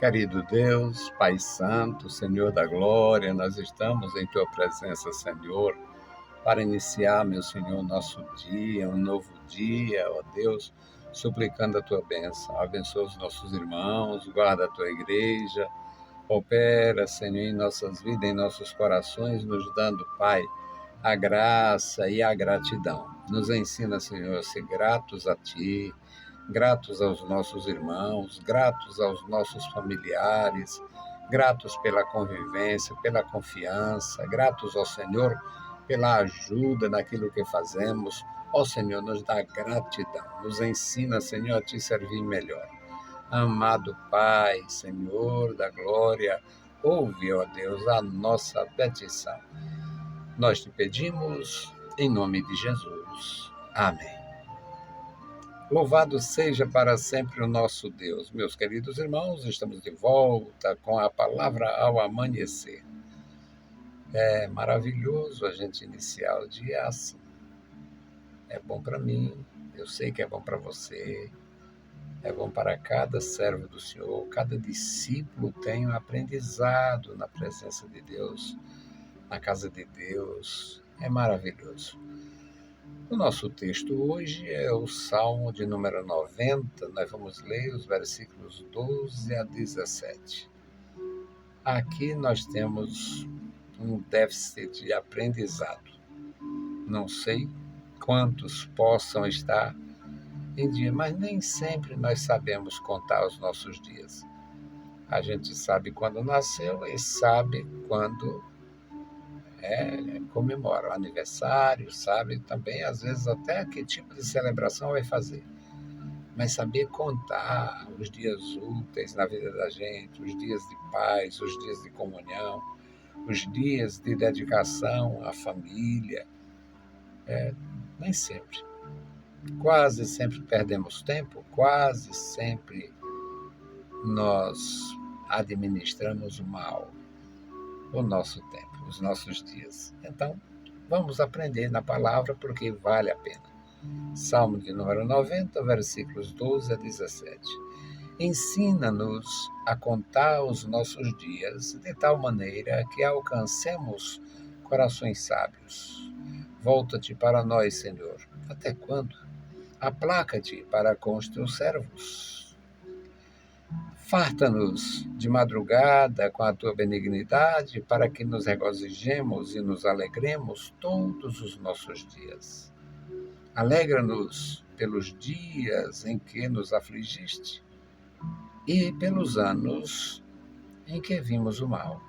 Querido Deus, Pai Santo, Senhor da Glória, nós estamos em Tua presença, Senhor, para iniciar, meu Senhor, nosso dia, um novo dia, ó Deus, suplicando a Tua bênção. Abençoa os nossos irmãos, guarda a Tua igreja, opera, Senhor, em nossas vidas, em nossos corações, nos dando, Pai, a graça e a gratidão. Nos ensina, Senhor, a ser gratos a Ti, gratos aos nossos irmãos, gratos aos nossos familiares, gratos pela convivência, pela confiança, gratos ao Senhor pela ajuda naquilo que fazemos. Ó Senhor, nos dá gratidão, nos ensina, Senhor, a Te servir melhor. Amado Pai, Senhor da glória, ouve, ó Deus, a nossa petição. Nós te pedimos em nome de Jesus. Amém. Louvado seja para sempre o nosso Deus. Meus queridos irmãos, estamos de volta com a palavra ao amanhecer. É maravilhoso a gente iniciar o dia assim. É bom para mim, eu sei que é bom para você, é bom para cada servo do Senhor, cada discípulo tem um aprendizado na presença de Deus, na casa de Deus. É maravilhoso. O nosso texto hoje é o Salmo de número 90, nós vamos ler os versículos 12 a 17. Aqui nós temos um déficit de aprendizado. Não sei quantos possam estar em dia, mas nem sempre nós sabemos contar os nossos dias. A gente sabe quando nasceu e sabe quando comemora o aniversário, sabe também, às vezes, até que tipo de celebração vai fazer. Mas saber contar os dias úteis na vida da gente, os dias de paz, os dias de comunhão, os dias de dedicação à família, nem sempre. Quase sempre perdemos tempo, quase sempre nós administramos mal o nosso tempo, os nossos dias. Então, vamos aprender na palavra porque vale a pena. Salmo de número 90, versículos 12 a 17. Ensina-nos a contar os nossos dias de tal maneira que alcancemos corações sábios. Volta-te para nós, Senhor. Até quando? Aplaca-te para com os teus servos. Farta-nos de madrugada com a tua benignidade, para que nos regozijemos e nos alegremos todos os nossos dias. Alegra-nos pelos dias em que nos afligiste e pelos anos em que vimos o mal.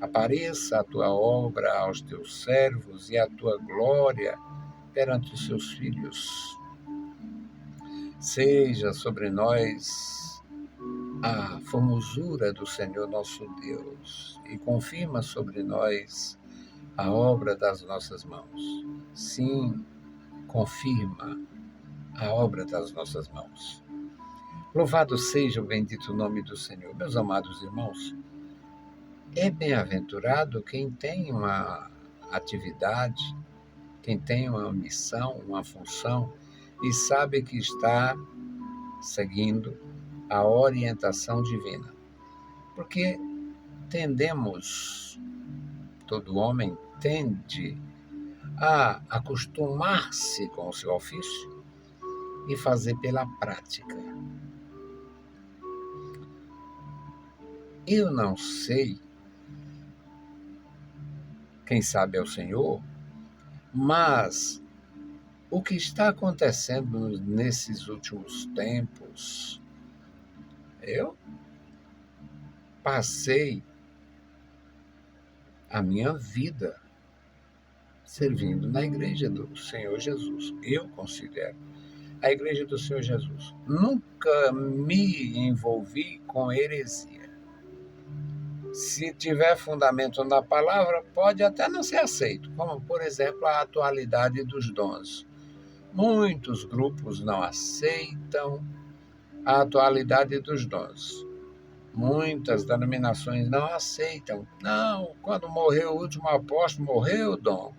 Apareça a tua obra aos teus servos e a tua glória perante os seus filhos. Seja sobre nós a formosura do Senhor nosso Deus e confirma sobre nós a obra das nossas mãos. Sim, confirma a obra das nossas mãos. Louvado seja o bendito nome do Senhor. Meus amados irmãos, é bem-aventurado quem tem uma atividade, quem tem uma missão, uma função e sabe que está seguindo a orientação divina. Porque todo homem tende a acostumar-se com o seu ofício e fazer pela prática. Eu não sei, quem sabe é o Senhor, mas o que está acontecendo nesses últimos tempos, eu passei a minha vida servindo na igreja do Senhor Jesus. Eu considero a igreja do Senhor Jesus. Nunca me envolvi com heresia. Se tiver fundamento na palavra, pode até não ser aceito, como, por exemplo, a atualidade dos dons. Muitos grupos não aceitam a atualidade dos dons. Muitas denominações não aceitam. Não, quando morreu o último apóstolo, morreu o dom.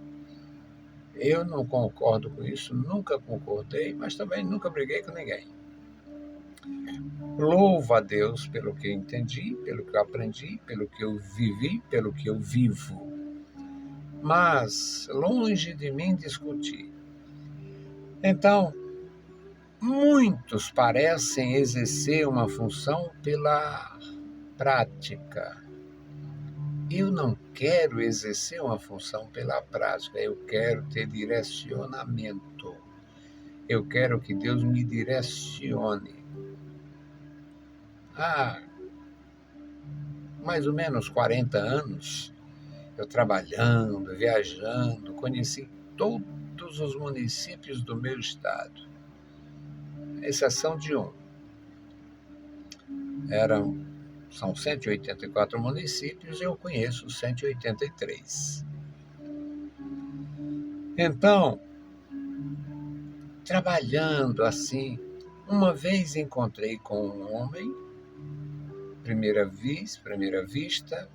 Eu não concordo com isso, nunca concordei, mas também nunca briguei com ninguém. Louvo a Deus pelo que eu entendi, pelo que eu aprendi, pelo que eu vivi, pelo que eu vivo. Mas longe de mim discutir. Então, muitos parecem exercer uma função pela prática. Eu não quero exercer uma função pela prática, eu quero ter direcionamento. Eu quero que Deus me direcione. Há mais ou menos 40 anos, eu trabalhando, viajando, conheci todos os municípios do meu estado, exceção de um. São 184 municípios e eu conheço 183. Então, trabalhando assim, uma vez encontrei com um homem, primeira vista,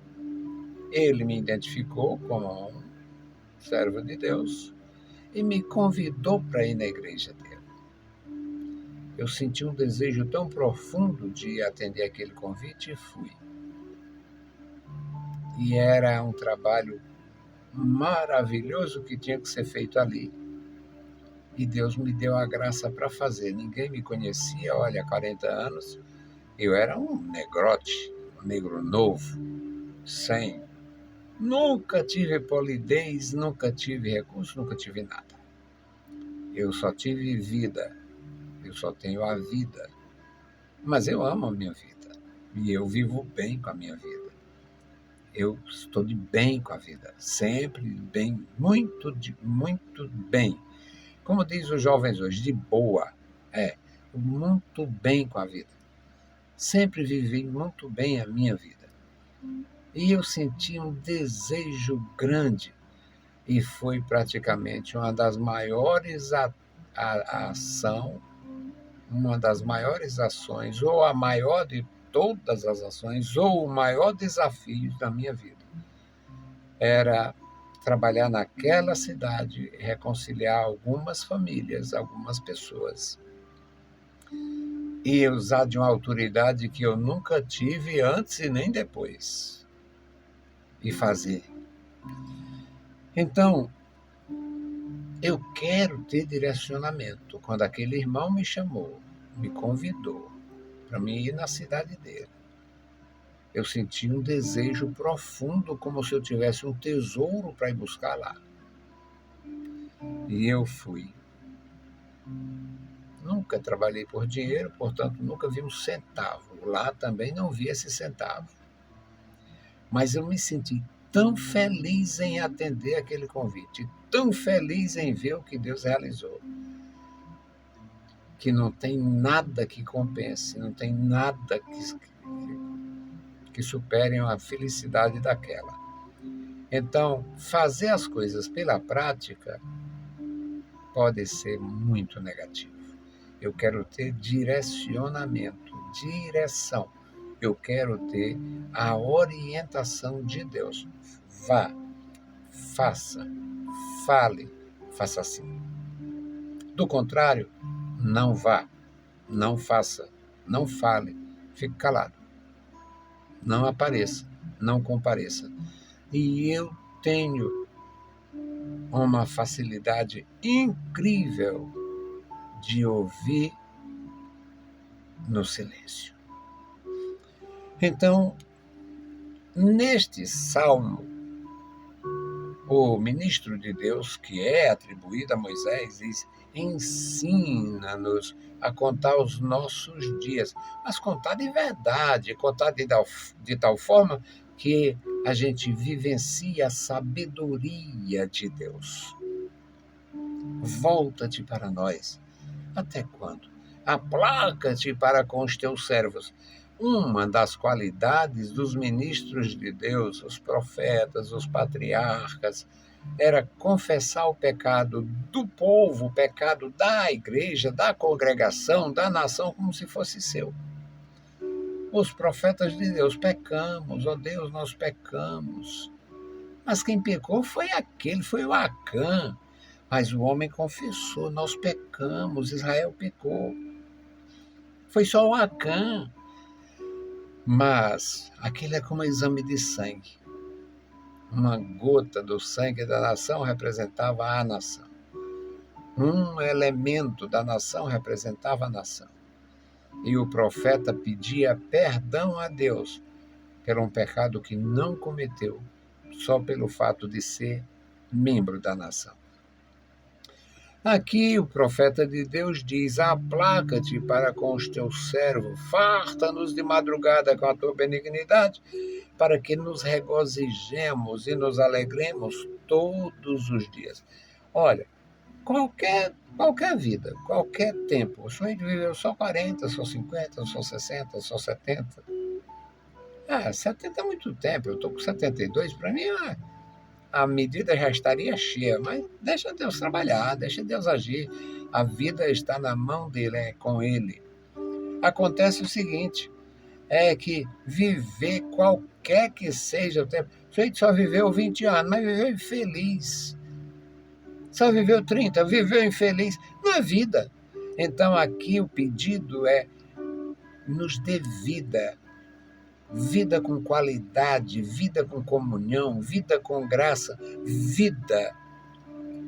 ele me identificou como um servo de Deus e me convidou para ir na igreja dele. Eu senti um desejo tão profundo de atender aquele convite e fui. E era um trabalho maravilhoso que tinha que ser feito ali. E Deus me deu a graça para fazer. Ninguém me conhecia, olha, há 40 anos. Eu era um negrote, um negro novo, sem. Nunca tive polidez, nunca tive recurso, nunca tive nada. Eu só tive vida. Eu só tenho a vida. Mas eu amo a minha vida. E eu vivo bem com a minha vida. Eu estou de bem com a vida. Sempre bem, muito bem. Como diz os jovens hoje, de boa. Muito bem com a vida. Sempre vivi muito bem a minha vida. E eu senti um desejo grande. E foi praticamente uma das maiores uma das maiores ações, ou a maior de todas as ações, ou o maior desafio da minha vida. Era trabalhar naquela cidade, reconciliar algumas famílias, algumas pessoas. E usar de uma autoridade que eu nunca tive antes e nem depois. E fazer. Então, eu quero ter direcionamento. Quando aquele irmão me chamou, me convidou para mim ir na cidade dele, eu senti um desejo profundo, como se eu tivesse um tesouro para ir buscar lá. E eu fui. Nunca trabalhei por dinheiro, portanto, nunca vi um centavo. Lá também não vi esse centavo. Mas eu me senti tão feliz em atender aquele convite, tão feliz em ver o que Deus realizou, que não tem nada que compense, não tem nada que supere a felicidade daquela. Então, fazer as coisas pela prática pode ser muito negativo. Eu quero ter direcionamento, direção. Eu quero ter a orientação de Deus. Vá, faça, fale, faça assim. Do contrário, não vá, não faça, não fale, fique calado. Não apareça, não compareça. E eu tenho uma facilidade incrível de ouvir no silêncio. Então, neste salmo, o ministro de Deus, que é atribuído a Moisés, diz: ensina-nos a contar os nossos dias, mas contar de verdade, contar de tal forma que a gente vivencie a sabedoria de Deus. Volta-te para nós. Até quando? Aplaca-te para com os teus servos. Uma das qualidades dos ministros de Deus, os profetas, os patriarcas, era confessar o pecado do povo, o pecado da igreja, da congregação, da nação, como se fosse seu. Os profetas de Deus, pecamos, ó Deus, nós pecamos. Mas quem pecou foi o Acã. Mas o homem confessou, nós pecamos, Israel pecou. Foi só o Acã. Mas aquilo é como um exame de sangue. Uma gota do sangue da nação representava a nação. Um elemento da nação representava a nação. E o profeta pedia perdão a Deus por um pecado que não cometeu, só pelo fato de ser membro da nação. Aqui o profeta de Deus diz: aplaca-te para com os teus servos, farta-nos de madrugada com a tua benignidade, para que nos regozijemos e nos alegremos todos os dias. Olha, qualquer vida, qualquer tempo, o senhor viveu só 40, só 50, só 60, só 70. 70 é muito tempo, eu estou com 72, para mim a medida já estaria cheia, mas deixa Deus trabalhar, deixa Deus agir. A vida está na mão dele, é com ele. Acontece o seguinte, é que viver qualquer que seja o tempo, o sujeito só viveu 20 anos, mas viveu infeliz. Só viveu 30, viveu infeliz. Não é vida. Então aqui o pedido é: nos dê vida. Vida com qualidade, vida com comunhão, vida com graça, vida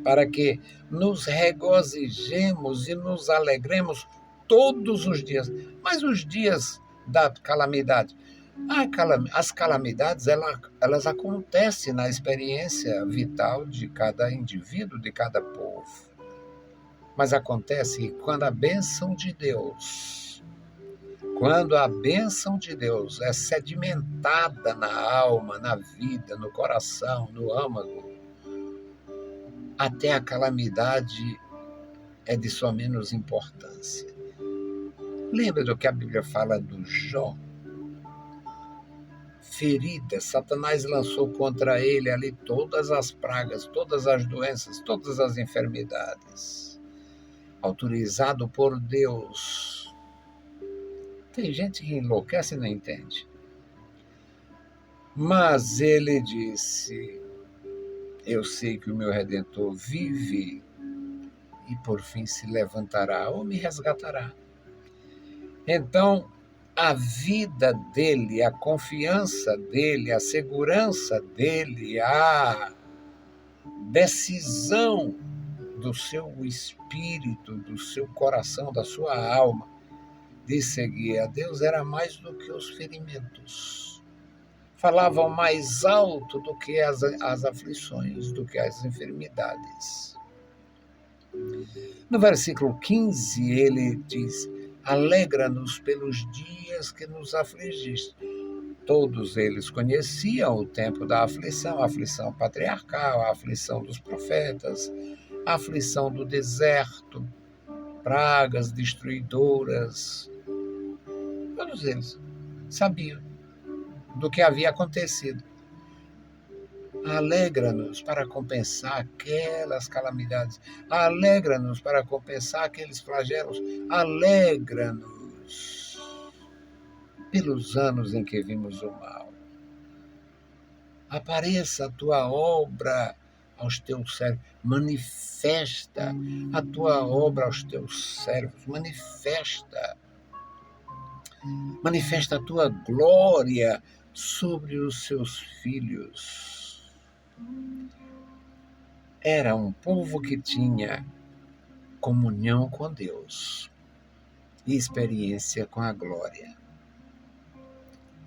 para que nos regozijemos e nos alegremos todos os dias. Mas os dias da calamidade, as calamidades, elas acontecem na experiência vital de cada indivíduo, de cada povo. Mas acontece quando a bênção de Deus é sedimentada na alma, na vida, no coração, no âmago, até a calamidade é de sua menos importância. Lembra do que a Bíblia fala do Jó? Ferida, Satanás lançou contra ele ali todas as pragas, todas as doenças, todas as enfermidades. Autorizado por Deus. Tem gente que enlouquece e não entende. Mas ele disse: eu sei que o meu Redentor vive e por fim se levantará ou me resgatará. Então, a vida dele, a confiança dele, a segurança dele, a decisão do seu espírito, do seu coração, da sua alma, de seguir a Deus era mais do que os ferimentos. Falavam mais alto do que as aflições, do que as enfermidades. No versículo 15, ele diz: alegra-nos pelos dias que nos afligiste. Todos eles conheciam o tempo da aflição, a aflição patriarcal, a aflição dos profetas, a aflição do deserto, pragas destruidoras. Todos eles sabiam do que havia acontecido. Alegra-nos para compensar aquelas calamidades. Alegra-nos para compensar aqueles flagelos. Alegra-nos pelos anos em que vimos o mal. Apareça a tua obra aos teus servos. Manifesta a tua obra aos teus servos. Manifesta a tua glória sobre os seus filhos. Era um povo que tinha comunhão com Deus e experiência com a glória.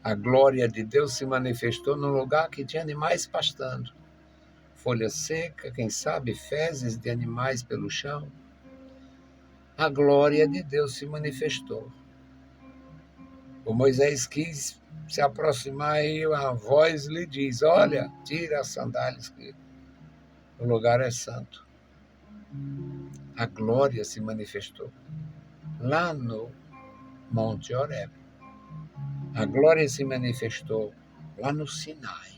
A glória de Deus se manifestou num lugar que tinha animais pastando. Folha seca, quem sabe, fezes de animais pelo chão. A glória de Deus se manifestou. O Moisés quis se aproximar e a voz lhe diz: olha, tira as sandálias que o lugar é santo. A glória se manifestou lá no Monte Horebe. A glória se manifestou lá no Sinai.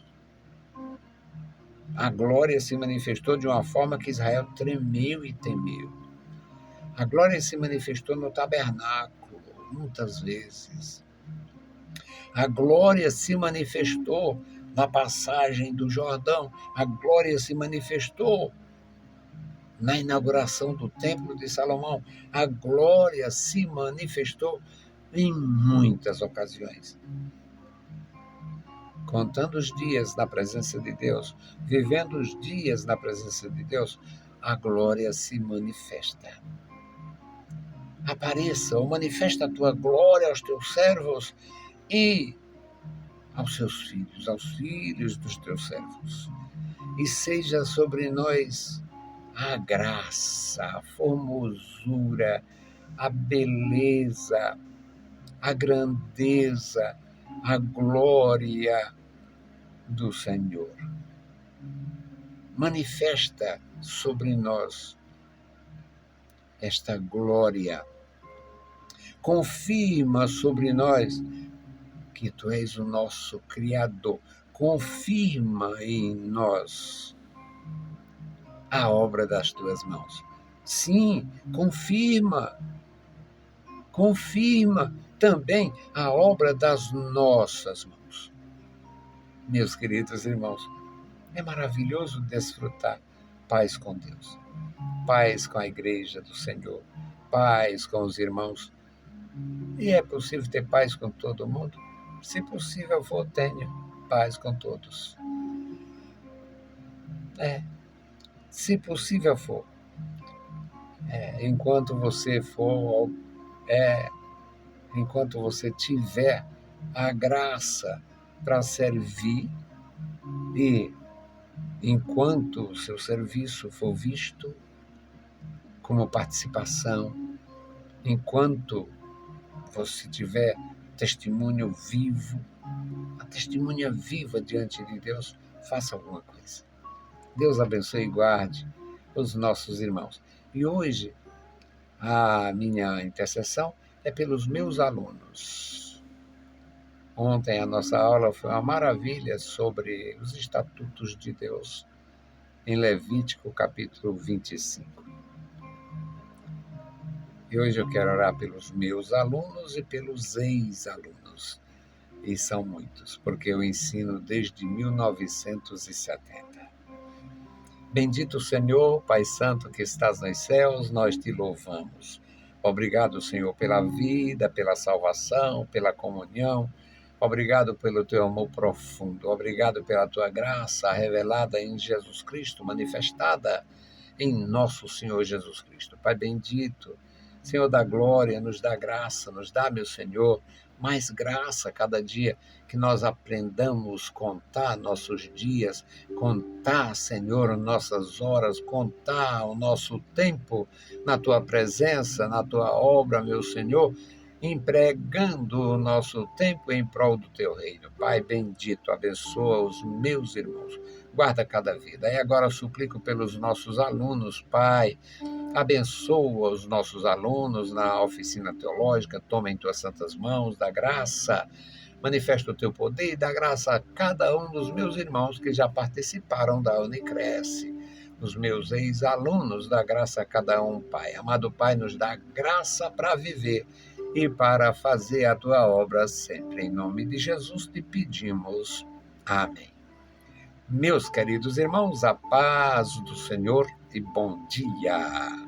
A glória se manifestou de uma forma que Israel tremeu e temeu. A glória se manifestou no tabernáculo, muitas vezes. A glória se manifestou na passagem do Jordão. A glória se manifestou na inauguração do Templo de Salomão. A glória se manifestou em muitas ocasiões. Contando os dias na presença de Deus, vivendo os dias na presença de Deus, a glória se manifesta. Apareça ou manifesta a tua glória aos teus servos e aos aos filhos dos teus servos. E seja sobre nós a graça, a formosura, a beleza, a grandeza, a glória do Senhor. Manifesta sobre nós esta glória. Confirma sobre nós que Tu és o nosso Criador. Confirma em nós a obra das Tuas mãos. Sim, confirma também a obra das nossas mãos. Meus queridos irmãos, é maravilhoso desfrutar paz com Deus, paz com a igreja do Senhor, paz com os irmãos. E é possível ter paz com todo mundo? Se possível for, tenha paz com todos. Se possível for. Enquanto você tiver a graça para servir e enquanto o seu serviço for visto como participação, enquanto você tiver testemunho vivo, a testemunha viva diante de Deus, faça alguma coisa. Deus abençoe e guarde os nossos irmãos. E hoje, a minha intercessão é pelos meus alunos. Ontem a nossa aula foi uma maravilha sobre os estatutos de Deus, em Levítico capítulo 25. E hoje eu quero orar pelos meus alunos e pelos ex-alunos. E são muitos, porque eu ensino desde 1970. Bendito Senhor, Pai Santo que estás nos céus, nós te louvamos. Obrigado, Senhor, pela vida, pela salvação, pela comunhão. Obrigado pelo teu amor profundo. Obrigado pela tua graça revelada em Jesus Cristo, manifestada em nosso Senhor Jesus Cristo. Pai bendito, Senhor da glória, nos dá graça, nos dá, meu Senhor, mais graça cada dia, que nós aprendamos a contar nossos dias, contar, Senhor, nossas horas, contar o nosso tempo na Tua presença, na Tua obra, meu Senhor, empregando o nosso tempo em prol do Teu reino. Pai bendito, abençoa os meus irmãos, guarda cada vida. E agora suplico pelos nossos alunos, Pai, abençoa os nossos alunos na oficina teológica, toma em tuas santas mãos, dá graça, manifesta o teu poder e dá graça a cada um dos meus irmãos que já participaram da Unicresce, os meus ex-alunos, dá graça a cada um, Pai. Amado Pai, nos dá graça para viver e para fazer a tua obra sempre. Em nome de Jesus te pedimos. Amém. Meus queridos irmãos, a paz do Senhor e bom dia.